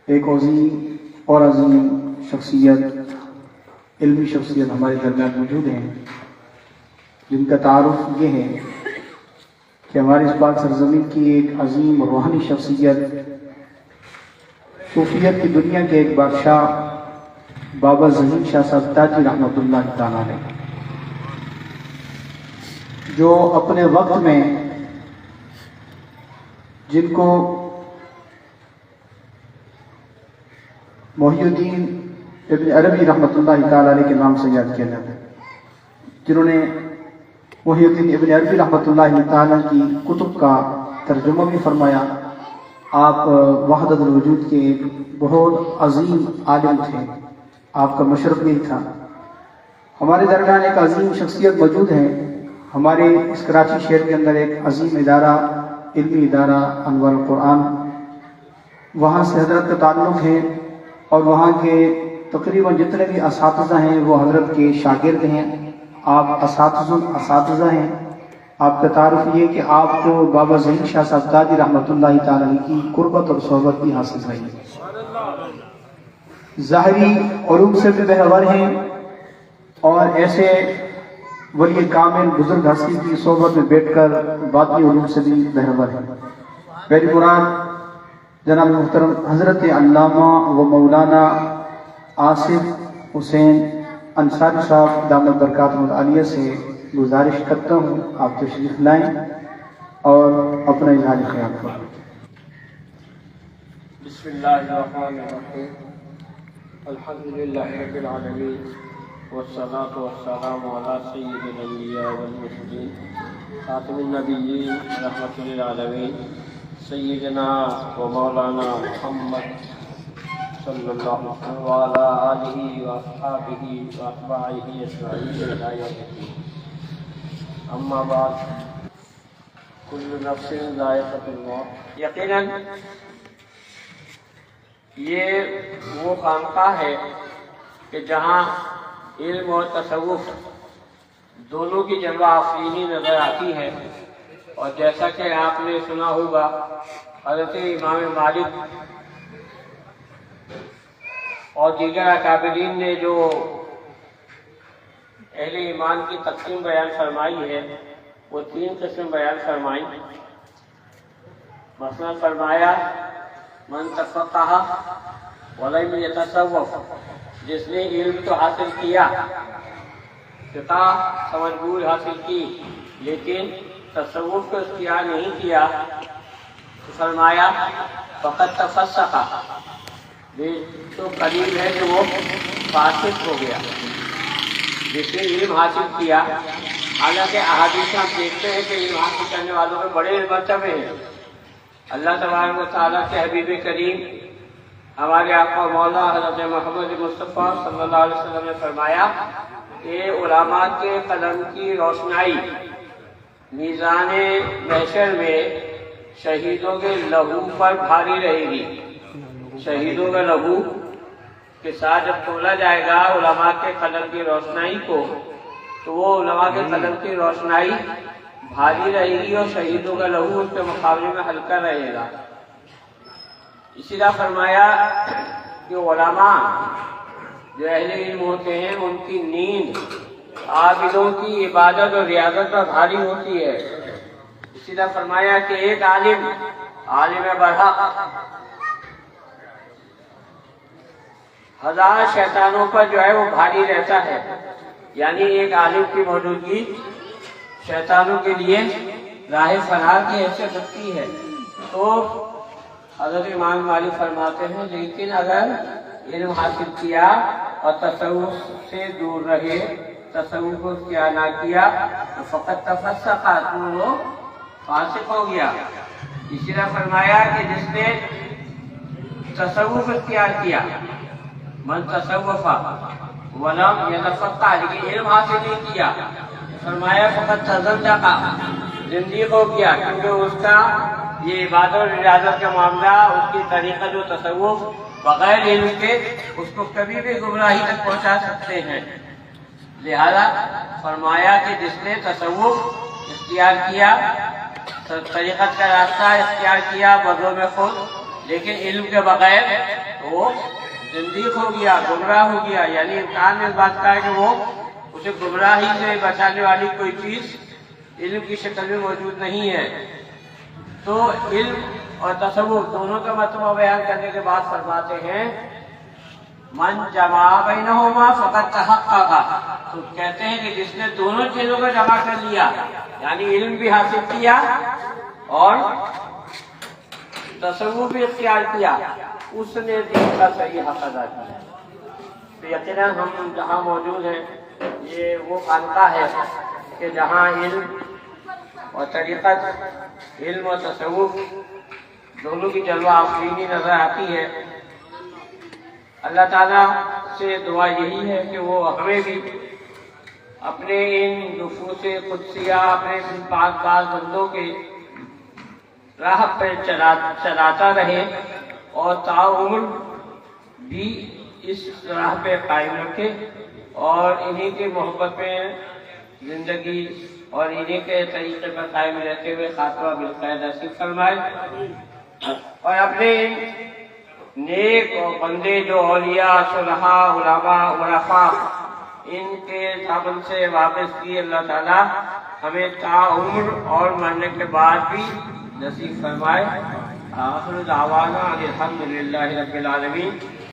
ایک عظیم اور عظیم شخصیت، علمی شخصیت ہمارے درمیان موجود ہیں، جن کا تعارف یہ ہے کہ ہمارے اس پاک سرزمین کی ایک عظیم روحانی شخصیت، صوفیت کی دنیا کے ایک بادشاہ بابا ظہیر شاہ صاحب تاجی رحمۃ اللہ تعالیٰ علیہ، جو اپنے وقت میں جن کو محی الدین ابن عربی رحمۃ اللہ تعالیٰ علیہ کے نام سے یاد کیا جاتا ہے، جنہوں نے محی الدین ابن عربی رحمۃ اللہ تعالیٰ کی کتب کا ترجمہ بھی فرمایا۔ آپ وحدت الوجود کے ایک بہت عظیم عالم تھے، آپ کا مشرف یہی تھا۔ ہمارے درمیان ایک عظیم شخصیت موجود ہے، ہمارے اس کراچی شہر کے اندر ایک عظیم ادارہ، علمی ادارہ انوار القرآن، وہاں سے حضرت کا تعلق ہے، اور وہاں کے تقریباً جتنے بھی اساتذہ ہیں وہ حضرت کے شاگرد ہیں، آپ اساتذہ ہیں۔ آپ کا تعارف یہ کہ آپ کو بابا ظہیر شاہ صاحب تاجی رحمۃ اللہ تعالیٰ علیہ کی قربت اور صحبت بھی حاصل رہی ہے، ظاہری علوم سے بھی بہور ہیں، اور ایسے ولی کامل بزرگ ہستی کی صحبت میں بیٹھ کر باطنی علوم سے بھی بہور ہیں۔ میری مراد جناب محترم حضرت علامہ و مولانا آصف حسین انصاری صاحب دامت برکاتہ العالیہ سے گزارش کرتا ہوں آپ تشریف لائیں اور اپنا اظہار خیال کریں۔ بسم اللہ الرحمن الرحیم، الحمد للہ رب العالمین، والصلاة والسلام علی سید الانبیاء والمرسلین، خاتم النبیین رحمۃ للعالمین، سیدنا و مولانا محمد صلی اللہ علیہ وسلم وعلی آلہ واصحابہ واتباعہ اجمعین الی یوم الدین۔ اما بعد، کل نفس ذائقۃ الموت۔ یقیناً یہ وہ خانقاہ ہے کہ جہاں علم اور تصوف دونوں کی جلوہ افرینی نظر آتی ہے، اور جیسا کہ آپ نے سنا ہوگا حضرت امام مالک اور دیگر اکابرین نے جو اہل ایمان کی تقسیم بیان فرمائی ہے وہ 3 قسم بیان فرمائی۔ مثلا فرمایا من تفقہ ولم یتصوف، جس نے علم تو حاصل کیا، فقہ سمجھ بوجھ حاصل کی، لیکن تصوف کو اختیار نہیں کیا، تو فرمایا فقط تفسق، تو قریب ہے کہ وہ فاسق ہو گیا۔ جس نے علم حاصل کیا، حالانکہ احادیث ہم دیکھتے ہیں کہ علم حاصل کرنے والوں میں بڑے مرتبے ہیں۔ اللہ تبارک و تعالیٰ کے حبیب کریم ہمارے آقا مولا حضرت محمد مصطفیٰ صلی اللہ علیہ وسلم نے فرمایا کہ علماء کے قلم کی روشنائی میزان محشر میں شہیدوں کے لہو پر بھاری رہے گی۔ شہیدوں کا لہو کے ساتھ جب تولا جائے گا علماء کے قلم کی روشنائی کو، تو وہ علماء کے قلم کی روشنائی بھاری رہے گی اور شہیدوں کا لہو اس کے مقابلے میں ہلکا رہے گا۔ اسی طرح فرمایا کہ علماء جو اہل علم ہوتے ہیں ان کی نیند عابدوں کی عبادت اور ریاضت پر بھاری ہوتی ہے۔ اسی طرح فرمایا کہ ایک عالم برحق 1000 شیطانوں پر جو ہے وہ بھاری رہتا ہے، یعنی ایک عالم کی موجودگی شیطانوں کے لیے راہ فرار کی حیثیت رکھتی ہے۔ تو حضرت امام مالک فرماتے ہیں لیکن اگر علم حاصل کیا اور تصوف سے دور رہے، تصوف کو اختیار نہ کیا، تو فقط تفسق، تو وہ فاسق ہو گیا۔ اسی طرح فرمایا کہ جس نے تصوف اختیار کیا، من تصوف ولم یتفقہ، لیکن علم حاصل نہیں کیا، فرمایا فقط تزندق، زندیق ہو گیا، کیونکہ اس کا یہ عبادت اور ریاضت کا معاملہ، اس کی طریقہ جو تصوف بغیر علم کے اس کو کبھی بھی گمراہی تک پہنچا سکتے ہیں۔ لہذا فرمایا کہ جس نے تصوف اختیار کیا، طریقت کا راستہ اختیار کیا بذو میں خود، لیکن علم کے بغیر، تو وہ زندیق ہو گیا، گمراہ ہو گیا، یعنی امتحان اس بات کا ہے کہ وہ اسے گمراہی سے بچانے والی کوئی چیز علم کی شکل میں موجود نہیں ہے۔ تو علم اور تصوف دونوں کا مرتبہ بیان کرنے کے بعد فرماتے ہیں من جمع بینہما فقد تحقق، تو کہتے ہیں کہ جس نے دونوں چیزوں کو جمع کر لیا، یعنی علم بھی حاصل کیا اور تصوف بھی اختیار کیا، اس نے دین کا صحیح حق ادا کیا۔ تو یقیناً ہم جہاں موجود ہیں یہ وہ خانقاہ ہے کہ جہاں علم اور طریقت، علم اور تصوف دونوں کی جلوہ آفرینی نظر آتی ہے۔ اللہ تعالیٰ سے دعا یہی ہے کہ وہ ہمیں بھی اپنے ان نفوس قدسیہ، اپنے ان پاک باز بندوں کے راہ پہ چلاتا رہے اور تعاون بھی اس راہ پہ قائم رکھے اور انہی کی محبت میں زندگی اور انہی کے طریقے پر قائم رہتے ہوئے خاتمہ بالخیر نصیب فرمائے، اور اپنے نیک اور بندے جو اولیاء، صلحاء، علماء، عرفاء ان کے دامن سے واپس کی اللہ تعالیٰ ہمیں تعمر اور مرنے کے بعد بھی نصیب فرمائے۔ آخر دعوانا الحمدللہ رب العالمین۔